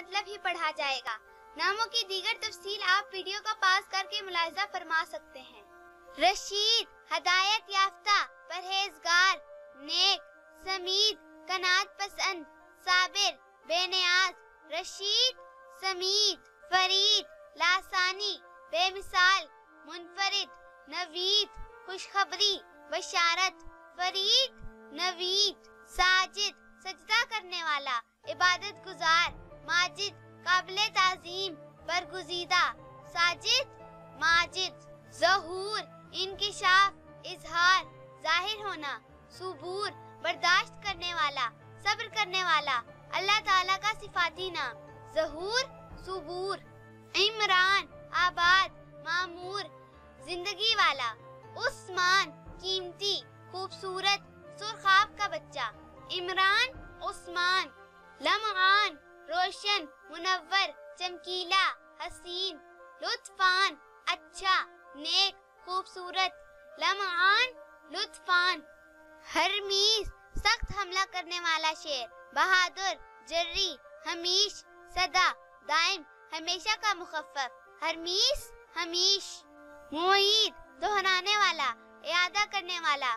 मतलब ही पढ़ा जाएगा। नामों की दीगर तफसील आप वीडियो का पास करके मुलाहिजा फरमा सकते हैं। रशीद, हदायत याफ्ता, परहेजगार, नेक, समीद, कनात पसंद, साबिर, बेनियाज। रशीद, समीद, फरीद, लासानी, बेमिसाल, मुनफरिद, नवीद, खुशखबरी, बशारत। फरीद, नवीद, साजिद, सजदा करने वाला, इबादत गुजार। माजिद, काबिले ताजीम, बरगुजीदा। साजिद, माजिद। ज़हूर, इंकिशाफ, इजहार, जाहिर होना। सुबूर, बर्दाश्त करने वाला, सब्र करने वाला, अल्लाह ताला का सिफाती नाम। ज़हूर, सुबूर। इमरान, आबाद, मामूर, जिंदगी वाला। उस्मान, कीमती, खूबसूरत, सुरखाब का बच्चा। इमरान, उस्मान। लमआन, रोशन, मुनव्वर, चमकीला, हसीन। लुत्फान, अच्छा, नेक, खूबसूरत। लमआन, लुत्फान। हरमीस, सख्त हमला करने वाला शेर। बहादुर, जर्री, हमीश, सदा, दाइम, हमेशा का मुखफ़्फ़फ। Hermes, Hamish. मुईद, दोहराने वाला, इयादा करने वाला।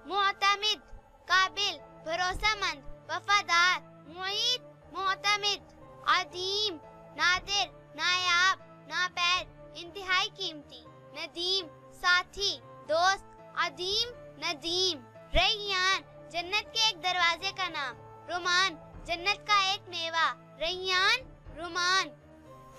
मुअतमिद, काबिल, भरोसामंद, वफादार। मुईद, मुअतमिद। अदीम, नादिर, नायाब, नापैद, इंतहाई कीमती। नदीम, साथी, दोस्त। अदीम, नदीम। रैयान, जन्नत के एक दरवाजे का नाम। रुमान, जन्नत का एक मेवा। रैयान, रुमान।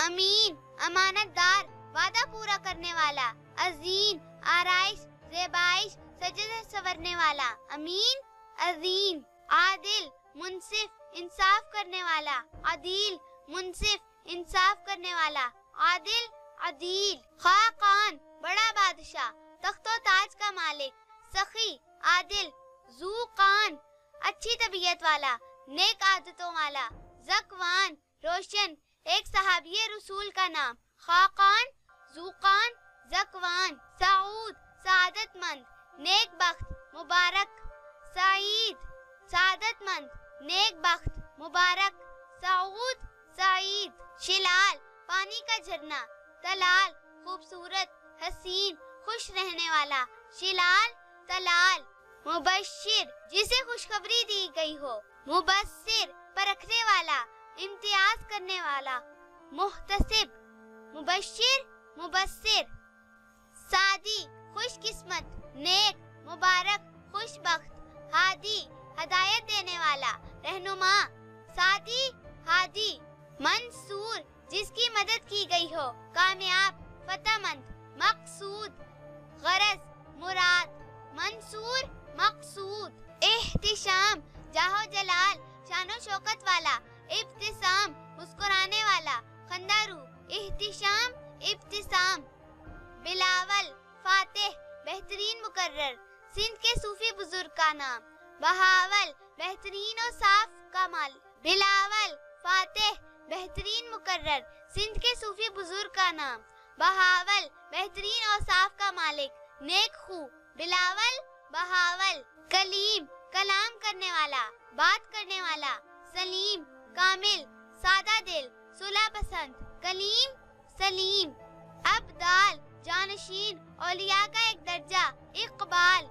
अमीन, अमानतदार, वादा पूरा करने वाला। अजीन, आराइश, ज़ेबाइश, सजने संवरने वाला। अमीन, अजीन। आदिल, मुंसिफ, इंसाफ करने वाला। अदील, मुंसिफ, इंसाफ करने वाला। आदिल, अदील। खाकान, बड़ा बादशाह, तख्तो ताज का मालिक। सखी, आदिल। ज़ूक़ान, अच्छी तबीयत वाला, नेक आदतों वाला। ज़कवान, रोशन, एक सहाबिये रसूल का नाम। खाकान, ज़ूक़ान, ज़कवान। सऊद, सादतमंद, नेक बख्त, मुबारक। सईद, सादतमंद, नेक बख्त, मुबारक। सऊद, सईद। शिलाल, पानी का झरना। तलाल, खूबसूरत, हसीन, खुश रहने वाला। शिलाल, तलाल। मुबश्शिर, जिसे खुशखबरी दी गई हो। मुबस्सिर, परखने वाला, इम्तियाज करने वाला। मुहतसिब, मुबश्शिर, मुबस्सिर। सादी, खुशकिस्मत, नेक, मुबारक, खुशबख्त। हादी, हदायत देने वाला, रहनुमा। सादी, हादी। मंसूर, जिसकी मदद की गई हो, कामयाब, फतहमंद। मकसूद, गरज, मुराद। मंसूर, मकसूद। एहतिशाम, जाहो जलाल, शानो शौकत वाला। इब्तिसाम, मुस्कुराने वाला, खंदारू। एहतिशाम, इब्तिसाम। बिलावल, फातिह, बेहतरीन मुकर्रर, सिंध के सूफी बुजुर्ग का नाम। बहावल, बेहतरीन और साफ का माल। बिलावल, फातिह, बेहतरीन मुकर्रर, सिंध के सूफी बुजुर्ग का नाम। बहावल, बेहतरीन और साफ का मालिक, नेक खू। बिलावल, बहावल। कलीम, कलाम करने वाला, बात करने वाला। सलीम, कामिल, सादा दिल, सुलह पसंद। कलीम, सलीम। अब्दाल, जानशीन, औलिया का एक दर्जा। इकबाल,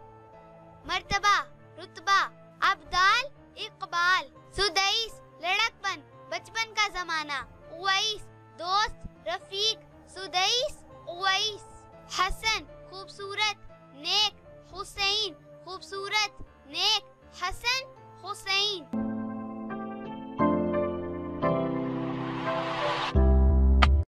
मर्तबा, रुतबा। अब्दाल, इकबाल। सुदैस, लड़कपन, बचपन का जमाना। उवैस, दोस्त, रफीक। सुदैस, उवैस। हसन,